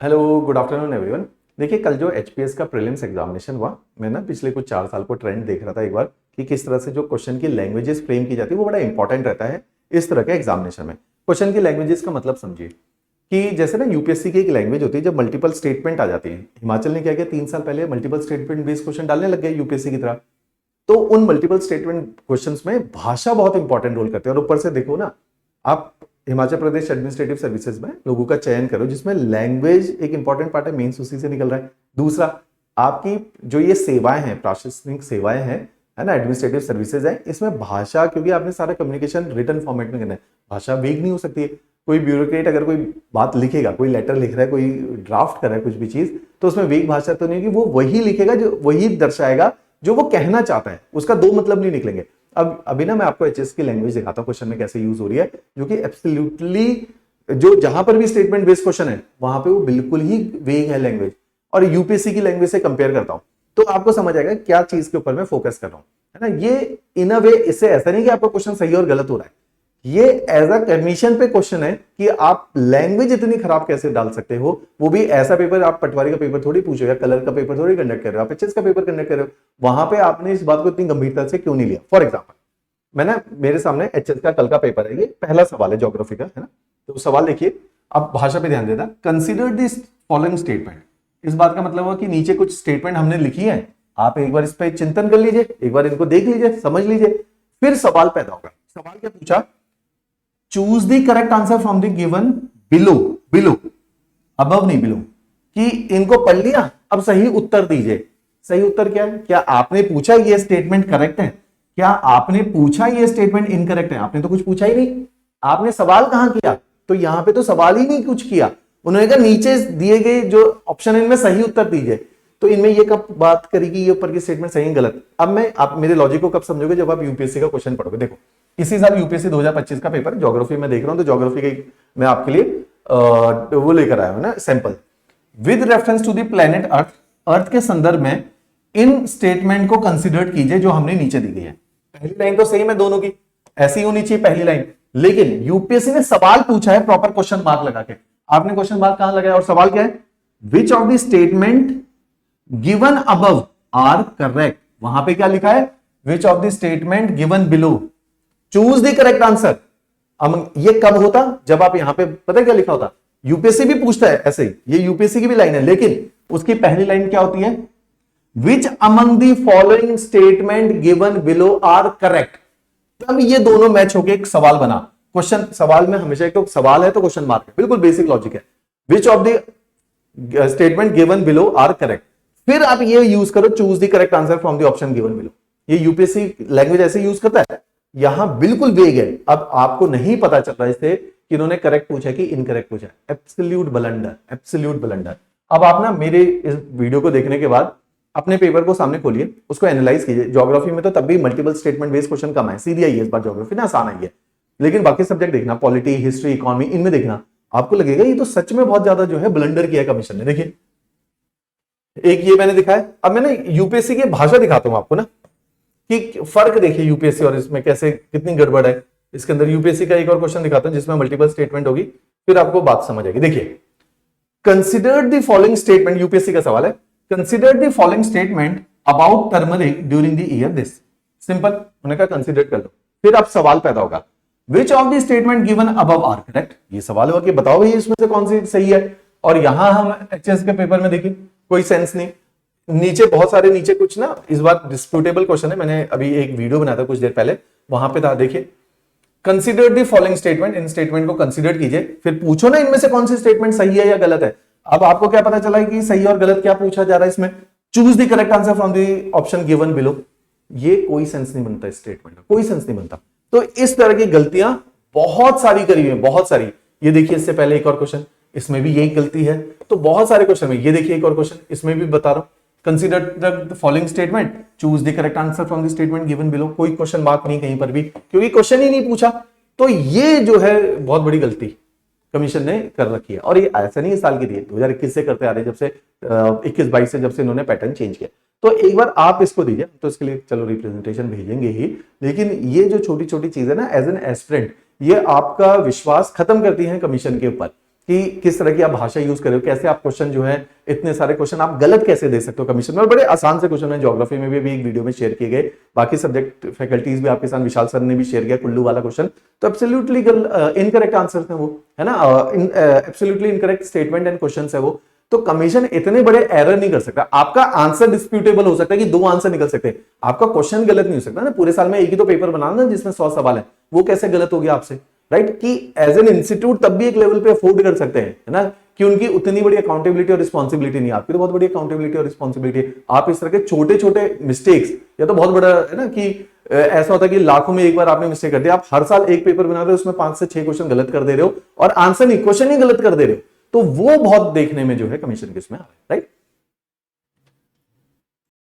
Hello, good afternoon everyone. देखिए, कल जो एचपीएस का प्रीलिम्स एग्जामिनेशन हुआ, मैं ना पिछले कुछ 4 साल को ट्रेंड देख रहा था एक बार कि किस तरह से जो क्वेश्चन की लैंग्वेजेस फ्रेम की जाती है वो बड़ा इंपॉर्टेंट रहता है इस तरह के एग्जामिनेशन में। क्वेश्चन की लैंग्वेजेस का मतलब समझिए कि जैसे ना यूपीएससी की एक लैंग्वेज होती है जब मल्टीपल स्टेटमेंट आ जाती है। हिमाचल ने क्या किया, 3 साल पहले मल्टीपल स्टेटमेंट बेस्ड क्वेश्चन डालने लग गए यूपीएससी की तरह। तो उन मल्टीपल स्टेटमेंट क्वेश्चंस में भाषा बहुत इंपॉर्टेंट रोल करते हैं। और ऊपर से देखो ना, आप हिमाचल प्रदेश एडमिनिस्ट्रेटिव सर्विसेज में लोगों का चयन करो जिसमें लैंग्वेज एक इंपॉर्टेंट पार्ट है, मेंस उसी से निकल रहा है। दूसरा, आपकी जो ये सेवाएं हैं, प्रशासनिक सेवाएं हैं, है ना, एडमिनिस्ट्रेटिव सर्विसेज है, इसमें भाषा, क्योंकि आपने सारा कम्युनिकेशन रिटन फॉर्मेट में करना है, भाषा वेग नहीं हो सकती है। कोई ब्यूरोक्रेट अगर कोई बात लिखेगा, कोई लेटर लिख रहा है, कोई ड्राफ्ट कर रहा है कुछ भी चीज, तो उसमें वेग भाषा तो नहीं होगी, वो वही लिखेगा जो वही दर्शाएगा जो वो कहना चाहता है, उसका दो मतलब नहीं निकलेंगे। अब अभी ना मैं आपको एचएस की लैंग्वेज दिखाता हूं क्वेश्चन में कैसे यूज हो रही है, जो कि एब्सोल्युटली जो जहां पर भी स्टेटमेंट बेस्ड क्वेश्चन है वहां पे वो बिल्कुल ही वेग है लैंग्वेज, और यूपीएससी की लैंग्वेज से कंपेयर करता हूं तो आपको समझ आएगा क्या चीज के ऊपर मैं फोकस कर रहा हूं, है ना। ये इन अ वे, इससे ऐसा नहीं कि आपका क्वेश्चन सही और गलत हो रहा है, ये एज अ कमीशन पे क्वेश्चन है कि आप लैंग्वेज इतनी खराब कैसे डाल सकते हो। वो भी ऐसा पेपर, आप पटवारी का पेपर थोड़ी पूछो या कलर का पेपर थोड़ी कंडक्ट कर रहे हो, आप एचएस का पेपर कंडक्ट कर रहे हो। वहां पे आपने इस बात को इतनी गंभीरता से क्यों नहीं लिया। फॉर एग्जाम्पल, मैंने मेरे सामने एचएस का कल का पेपर है, ये पहला सवाल है ज्योग्राफी का, है ना। तो सवाल देखिए, अब भाषा पे ध्यान देना। Consider this following statement. इस बात का मतलब है कि नीचे कुछ स्टेटमेंट हमने लिखी है, आप एक बार इस पे चिंतन कर लीजिए, एक बार इनको देख लीजिए, समझ लीजिए, फिर सवाल पैदा होगा। सवाल क्या पूछा, choose the correct answer from the given below, below, above नहीं बिलो, कि इनको पढ़ लिया, अब सही उत्तर दीजिए। सही उत्तर क्या है? क्या आपने पूछा ये स्टेटमेंट करेक्ट है, क्या आपने पूछा ये स्टेटमेंट इनकरेक्ट है? आपने तो कुछ पूछा ही नहीं, आपने सवाल कहां किया? तो यहां पे तो सवाल ही नहीं कुछ किया, उन्होंने कहा नीचे दिए गए जो ऑप्शन है इनमें सही उत्तर दीजिए। तो इनमें ये कब बात करेगी ये ऊपर की स्टेटमेंट सही है गलत? अब मैं, आप मेरे लॉजिक को कब समझोगे, जब आप यूपीएससी का क्वेश्चन पढ़ोगे। देखो, इसी साल यूपीएससी 2025 का पेपर ज्योग्राफी में देख रहा हूं, तो ज्योग्राफी के मैं आपके लिए वो लेकर आया हूं ना सैंपल। With reference to the planet earth, earth के संदर्भ में इन स्टेटमेंट को कंसिडर कीजिए जो हमने नीचे दी गई है। पहली लाइन तो सेम है दोनों की, ऐसी होनी चाहिए पहली लाइन, लेकिन यूपीएससी ने सवाल पूछा है प्रॉपर क्वेश्चन मार्क लगा के। आपने क्वेश्चन मार्क कहां लगाया और सवाल क्या है, which of the statement given above are correct. वहां पे क्या लिखा है, which of the statement given below, choose the correct answer. अब ये कब होता, जब आप यहां पे, पता है क्या लिखा होता, यूपीएससी भी पूछता है ऐसे ही, ये यूपीएससी की भी लाइन है, लेकिन उसकी पहली लाइन क्या होती है, which among the following statement given below are correct. तब ये दोनों मैच होके एक सवाल बना। क्वेश्चन, सवाल में हमेशा एक तो सवाल है तो क्वेश्चन मार्क है, बिल्कुल बेसिक लॉजिक है। Which of the statement given below are correct, फिर आप ये यूज करो, choose the correct answer from the option given below. ये यूपीएससी लैंग्वेज ऐसे यूज करता है, यहां बिल्कुल वेग है। अब आपको नहीं पता चल रहा इससे कि इन्होंने करेक्ट पूछा कि इनकरेक्ट पूछा, एब्सोल्यूट ब्लंडर, एब्सोल्यूट ब्लंडर। अब आप ना मेरे इस वीडियो को देखने के बाद अपने पेपर को सामने खोलिए, उसको एनालाइज कीजिए। ज्योग्राफी में तो तब भी मल्टीपल स्टेटमेंट बेस्ड क्वेश्चन कम है, सीधी आई है इस बार ज्योग्राफी ना, आसान आई है, लेकिन बाकी सब्जेक्ट देखना, पॉलिटी, हिस्ट्री, इकोनॉमी, इनमें देखना, आपको लगेगा ये तो सच में बहुत ज्यादा जो है ब्लंडर किया है कमीशन ने। देखिए, एक ये मैंने दिखाया। अब मैंने यूपीएससी की भाषा दिखाता हूं आपको ना, कि फर्क देखिए यूपीएससी और इसमें कैसे, कितनी गड़बड़ है। इसके अंदर यूपीएससी का एक और क्वेश्चन दिखाता हूं जिसमें मल्टीपल स्टेटमेंट होगी, फिर आपको बात समझ आएगी। देखिए, consider the following statement, UPSC का सवाल है, consider the following statement about turmeric during the year this. Simple, उन्होंने कहा कंसिडर कर लो, फिर आप सवाल पैदा होगा, which of the statement given above are correct. ये सवाल होगा कि बताओ भाई इसमें से कौन सी सही है। और यहां हम एचएस के पेपर में देखिए कोई सेंस नहीं, नीचे बहुत सारे, नीचे कुछ ना, इस बार डिस्प्यूटेबल क्वेश्चन है, मैंने अभी एक वीडियो बनाया था कुछ देर पहले, वहां पे था, देखिए, consider the following statement, in statement को कंसीडर कीजिए, फिर पूछो ना इनमें से कौन सी स्टेटमेंट सही है या गलत है। अब आपको क्या पता चला कि सही और गलत क्या पूछा जा रहा है इसमें, choose the correct answer from the option given below. ये कोई सेंस नहीं बनता, इस स्टेटमेंट का कोई सेंस नहीं बनता। तो इस तरह की गलतियां बहुत सारी करी हुई है, बहुत सारी। ये देखिए, इससे पहले एक और क्वेश्चन, इसमें भी यही गलती है। तो बहुत सारे क्वेश्चन में, ये देखिए एक और क्वेश्चन, इसमें भी बता रहा हूं, consider the following statement, choose the correct answer from the statement given below. कोई क्वेश्चन मार्क नहीं कहीं पर भी, क्योंकि क्वेश्चन ही नहीं पूछा। तो ये जो है बहुत बड़ी गलती कमीशन ने कर रखी है, और ये ऐसा नहीं इस साल की थी, 2021 से करते आ रहे, जब से 21-22 से जब से इन्होंने पैटर्न चेंज किया। तो एक बार आप इसको दीजिए, तो इसके लिए चलो रिप्रेजेंटेशन भेजेंगे ही, लेकिन ये जो छोटी छोटी चीजें ना, एज एन एस्पिरेंट, ये आपका विश्वास खत्म करती हैं कमीशन के ऊपर, कि किस तरह की आप भाषा यूज कर रहे हो, कैसे आप क्वेश्चन जो है इतने सारे क्वेश्चन आप गलत कैसे दे सकते हो कमीशन में। और बड़े आसान से क्वेश्चन है, ज्योग्राफी में भी एक वीडियो में शेयर किए गए, बाकी सब्जेक्ट फैकल्टीज भी आपके साथ, विशाल सर ने भी शेयर किया कुल्लू वाला क्वेश्चन। तो एब्सोल्युटली इनकरेक्ट आंसर है वो, है ना, absolutely incorrect statement and question है वो। तो कमीशन इतने बड़े एरर नहीं कर सकता। आपका आंसर डिस्प्यूटेबल हो सकता है कि 2 आंसर निकल सकते हैं, आपका क्वेश्चन गलत नहीं हो सकता ना। पूरे साल में एक ही तो पेपर बनाना ना जिसमें 100 सवाल है, वो कैसे गलत हो गया आपसे, राइट। कि एज एन इंस्टीट्यूट तब भी एक लेवल पे अफोर्ड कर सकते हैं, है ना, कि उनकी उतनी बड़ी अकाउंटेबिलिटी और रिस्पॉन्सिबिलिटी नहीं, आपकी तो बहुत बड़ी अकाउंटेबिलिटी और रिस्पॉन्सिबिलिटी। आप इस तरह के छोटे छोटे मिस्टेक्स, या तो बहुत बड़ा है ना कि ऐसा होता है कि लाखों में एक बार आपने मिस्टेक कर दिया, आप हर साल एक पेपर बना रहे हो, उसमें 5 से 6 क्वेश्चन गलत कर दे रहे हो, और आंसर नहीं क्वेश्चन ही गलत कर दे रहे हो, तो वो बहुत देखने में जो है कमीशन किसमें आ रहा है, राइट।